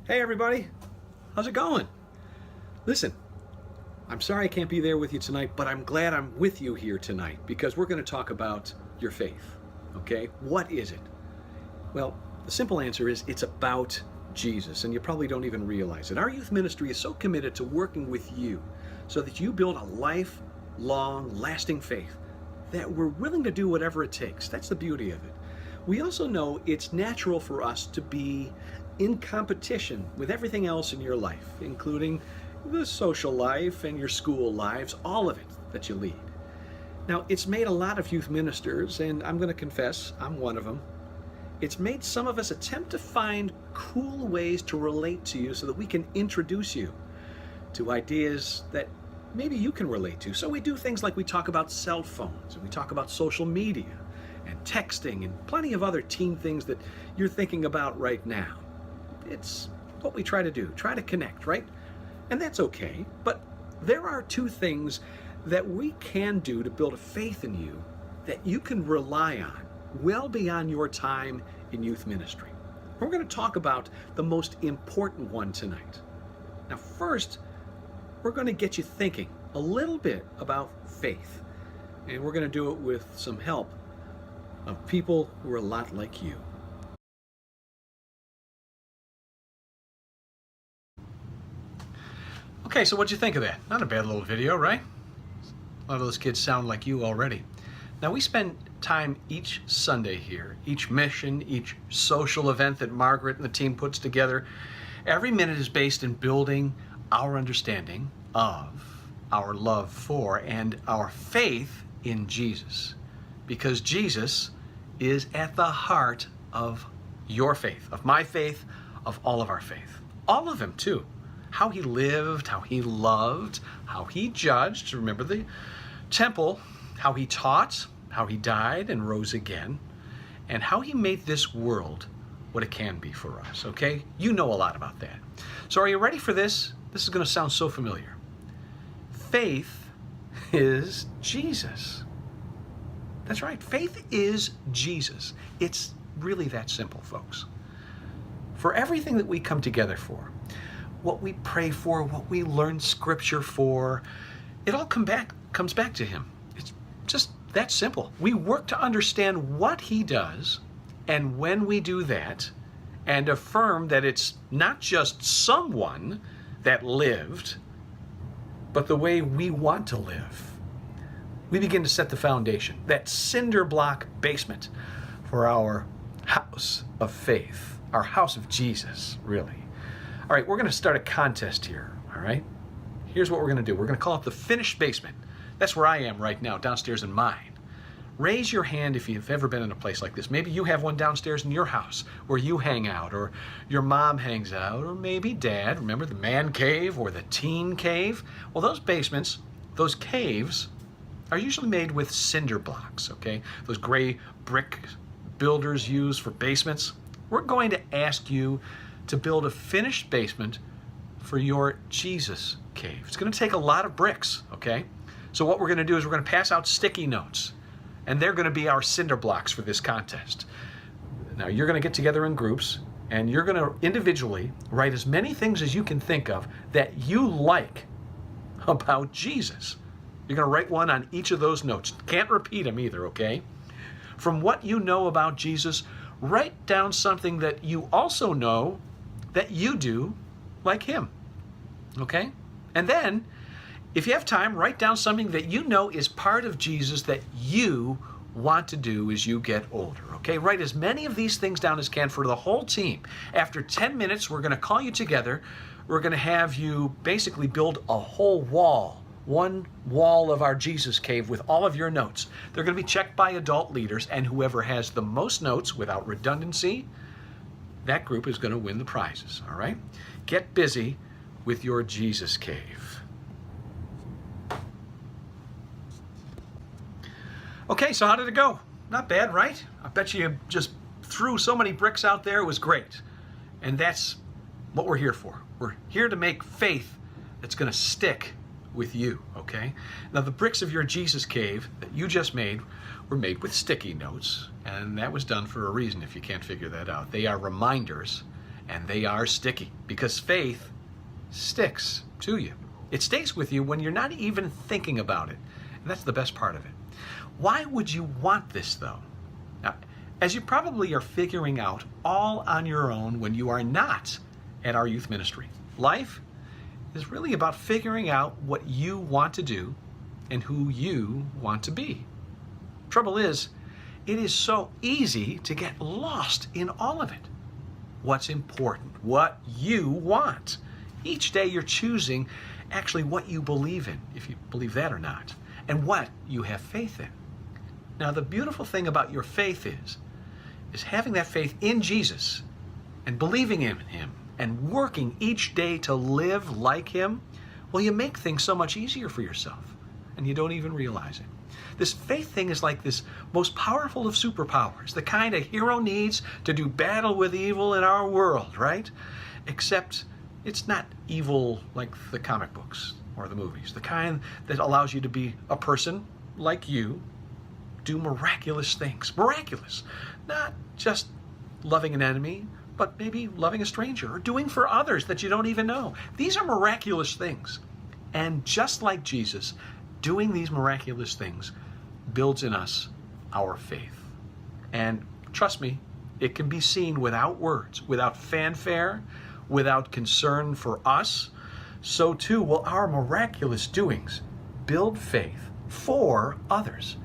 Hey everybody, how's it going? Listen, I'm sorry I can't be there with you tonight, but I'm glad I'm with you here tonight because we're going to talk about your faith, okay? What is it? Well, the simple answer is it's about Jesus, and you probably don't even realize it. Our youth ministry is so committed to working with you so that you build a lifelong, lasting faith that we're willing to do whatever it takes. That's the beauty of it. We also know it's natural for us to be in competition with everything else in your life, including the social life and your school lives, all of it that you lead. Now, it's made a lot of youth ministers, and I'm going to confess, I'm one of them. It's made some of us attempt to find cool ways to relate to you so that we can introduce you to ideas that maybe you can relate to. So we do things like we talk about cell phones, and we talk about social media, and texting, and plenty of other teen things that you're thinking about right now. It's what we try to do, try to connect, right? And that's okay, but there are two things that we can do to build a faith in you that you can rely on well beyond your time in youth ministry. We're going to talk about the most important one tonight. Now, first, we're going to get you thinking a little bit about faith, and we're going to do it with some help of people who are a lot like you. Okay, so what'd you think of that? Not a bad little video, right? A lot of those kids sound like you already. Now, we spend time each Sunday here, each mission, each social event that Margaret and the team puts together. Every minute is based in building our understanding of, our love for, and our faith in Jesus. Because Jesus is at the heart of your faith, of my faith, of all of our faith. All of them, too. How he lived, how he loved, how he judged, remember the temple, how he taught, how he died and rose again, and how he made this world what it can be for us, okay? You know a lot about that. So are you ready for this? This is going to sound so familiar. Faith is Jesus. That's right. Faith is Jesus. It's really that simple, folks. For everything that we come together for, what we pray for, what we learn scripture for, it all comes back to him. It's just that simple. We work to understand what he does, and when we do that, and affirm that it's not just someone that lived, but the way we want to live, we begin to set the foundation, that cinder block basement for our house of faith, our house of Jesus, really. All right, we're going to start a contest here, all right? Here's what we're going to do. We're going to call it the finished basement. That's where I am right now, downstairs in mine. Raise your hand if you've ever been in a place like this. Maybe you have one downstairs in your house where you hang out, or your mom hangs out, or maybe dad. Remember the man cave or the teen cave? Well, those basements, those caves, are usually made with cinder blocks, okay? Those gray brick builders use for basements. We're going to ask you to build a finished basement for your Jesus cave. It's going to take a lot of bricks, okay? So what we're going to do is we're going to pass out sticky notes, and they're going to be our cinder blocks for this contest. Now, you're going to get together in groups, and you're going to individually write as many things as you can think of that you like about Jesus. You're going to write one on each of those notes. Can't repeat them either, okay? From what you know about Jesus, write down something that you also know that you do like him, okay? And then, if you have time, write down something that you know is part of Jesus that you want to do as you get older, okay? Write as many of these things down as can for the whole team. After 10 minutes, we're going to call you together. We're going to have you basically build a whole wall, one wall of our Jesus cave with all of your notes. They're going to be checked by adult leaders, and whoever has the most notes without redundancy, that group is going to win the prizes, all right? Get busy with your Jesus cave. Okay, so how did it go? Not bad, right? I bet you just threw so many bricks out there. It was great. And that's what we're here for. We're here to make faith that's going to stick with you, okay? Now, the bricks of your Jesus cave that you just made were made with sticky notes, and that was done for a reason if you can't figure that out. They are reminders And they are sticky because faith sticks to you. It stays with you when you're not even thinking about it. And that's the best part of it. Why would you want this, though? Now, as you probably are figuring out all on your own when you are not at our youth ministry, life is really about figuring out what you want to do and who you want to be. Trouble is, it is so easy to get lost in all of it. What's important, what you want. Each day you're choosing actually what you believe in, if you believe that or not, and what you have faith in. Now, the beautiful thing about your faith is having that faith in Jesus and believing in him and working each day to live like him. Well, you make things so much easier for yourself, and you don't even realize it. This faith thing is like this most powerful of superpowers, the kind a hero needs to do battle with evil in our world, right? Except it's not evil like the comic books or the movies, the kind that allows you to be a person like you, do miraculous things. Miraculous. Not just loving an enemy, but maybe loving a stranger or doing for others that you don't even know. These are miraculous things. And just like Jesus, doing these miraculous things builds in us our faith. And trust me, it can be seen without words, without fanfare, without concern for us. So too will our miraculous doings build faith for others.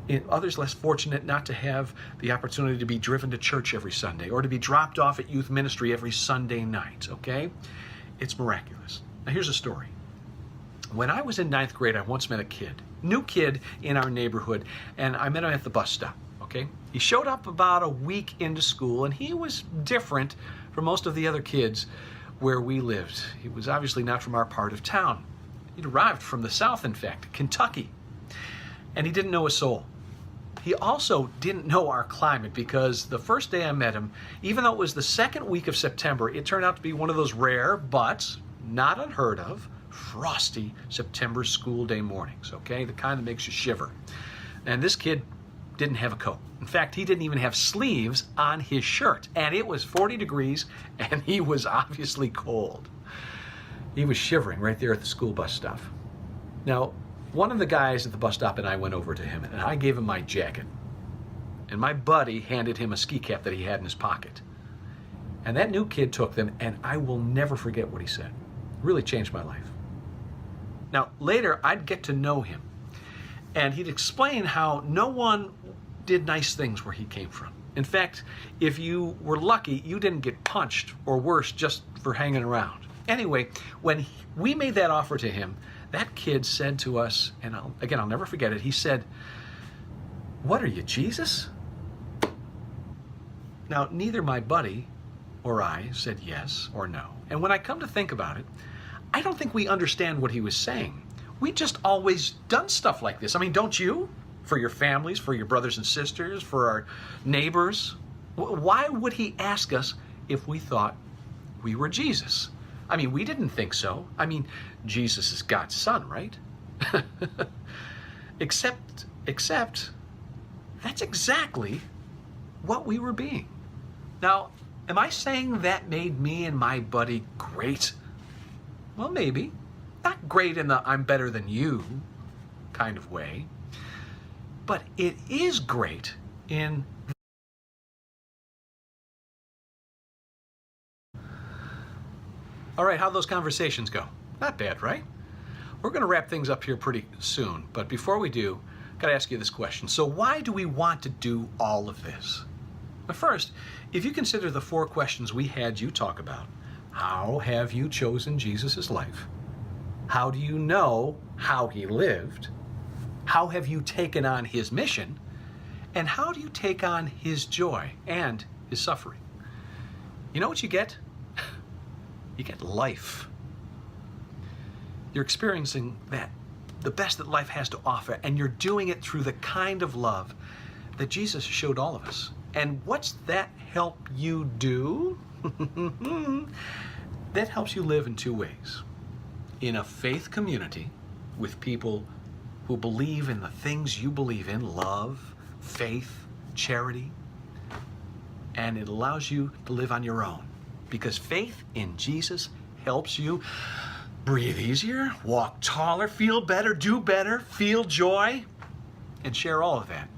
In others less fortunate not to have the opportunity to be driven to church every Sunday or to be dropped off at youth ministry every Sunday night, okay? It's miraculous. Now here's a story. When I was in 9th grade, I once met a new kid in our neighborhood, and I met him at the bus stop, okay? He showed up about a week into school, and he was different from most of the other kids where we lived. He was obviously not from our part of town. He'd arrived from the South, in fact, Kentucky, and he didn't know a soul. He also didn't know our climate because the first day I met him, even though it was the second week of September, it turned out to be one of those rare, but not unheard of, frosty September school day mornings, okay? The kind that makes you shiver. And this kid didn't have a coat. In fact, he didn't even have sleeves on his shirt. And it was 40 degrees, and he was obviously cold. He was shivering right there at the school bus stop. Now, one of the guys at the bus stop and I went over to him, and I gave him my jacket. And my buddy handed him a ski cap that he had in his pocket. And that new kid took them, and I will never forget what he said. It really changed my life. Now, later, I'd get to know him, and he'd explain how no one did nice things where he came from. In fact, if you were lucky, you didn't get punched or worse just for hanging around. Anyway, when we made that offer to him, that kid said to us, and I'll never forget it, he said, "What are you, Jesus?" Now, neither my buddy or I said yes or no. And when I come to think about it, I don't think we understand what he was saying. We just always done stuff like this. I mean, don't you? For your families, for your brothers and sisters, for our neighbors. Why would he ask us if we thought we were Jesus? I mean, we didn't think so. I mean, Jesus is God's son, right? Except, that's exactly what we were being. Now, am I saying that made me and my buddy great? Well, maybe. Not great in the I'm better than you kind of way. But it is great in... All right, how'd those conversations go? Not bad, right? We're going to wrap things up here pretty soon, but before we do, I've got to ask you this question. So why do we want to do all of this? But first, if you consider the 4 questions we had you talk about, how have you chosen Jesus' life? How do you know how he lived? How have you taken on his mission? And how do you take on his joy and his suffering? You know what you get? You get life. You're experiencing that, the best that life has to offer, and you're doing it through the kind of love that Jesus showed all of us. And what's that help you do? That helps you live in 2 ways. In a faith community with people who believe in the things you believe in, love, faith, charity, and it allows you to live on your own because faith in Jesus helps you breathe easier, walk taller, feel better, feel joy, and share all of that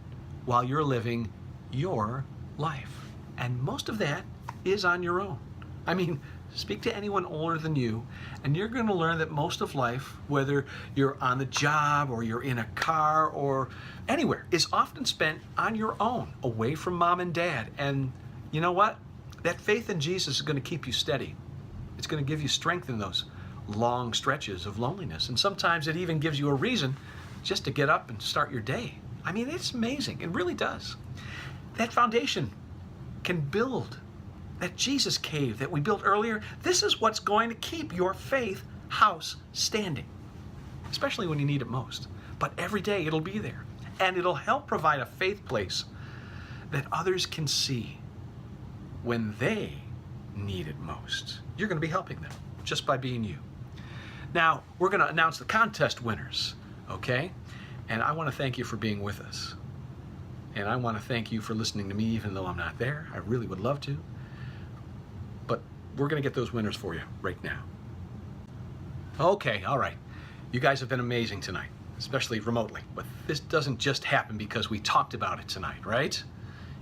while you're living your life. And most of that is on your own. I mean, speak to anyone older than you, and you're going to learn that most of life, whether you're on the job or you're in a car or anywhere, is often spent on your own, away from mom and dad. And you know what? That faith in Jesus is going to keep you steady. It's going to give you strength in those long stretches of loneliness. And sometimes it even gives you a reason just to get up and start your day. I mean, it's amazing. It really does. That foundation can build. That Jesus cave that we built earlier, this is what's going to keep your faith house standing, especially when you need it most. But every day it'll be there, and it'll help provide a faith place that others can see when they need it most. You're going to be helping them just by being you. Now, we're going to announce the contest winners, okay? And I want to thank you for being with us. And I want to thank you for listening to me even though I'm not there. I really would love to. But we're going to get those winners for you right now. Okay, all right. You guys have been amazing tonight, especially remotely. But this doesn't just happen because we talked about it tonight, right?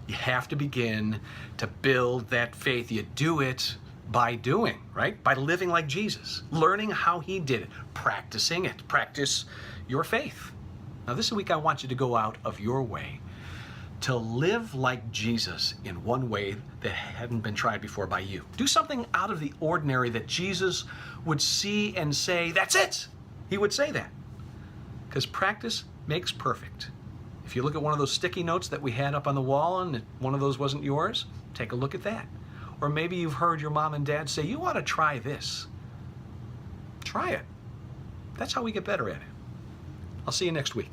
You have to begin to build that faith. You do it by doing, right? By living like Jesus, learning how he did it, practicing it. Practice your faith. Now, this week I want you to go out of your way to live like Jesus in one way that hadn't been tried before by you. Do something out of the ordinary that Jesus would see and say, that's it. He would say that. Because practice makes perfect. If you look at one of those sticky notes that we had up on the wall and one of those wasn't yours, take a look at that. Or maybe you've heard your mom and dad say, you ought to try this. Try it. That's how we get better at it. I'll see you next week.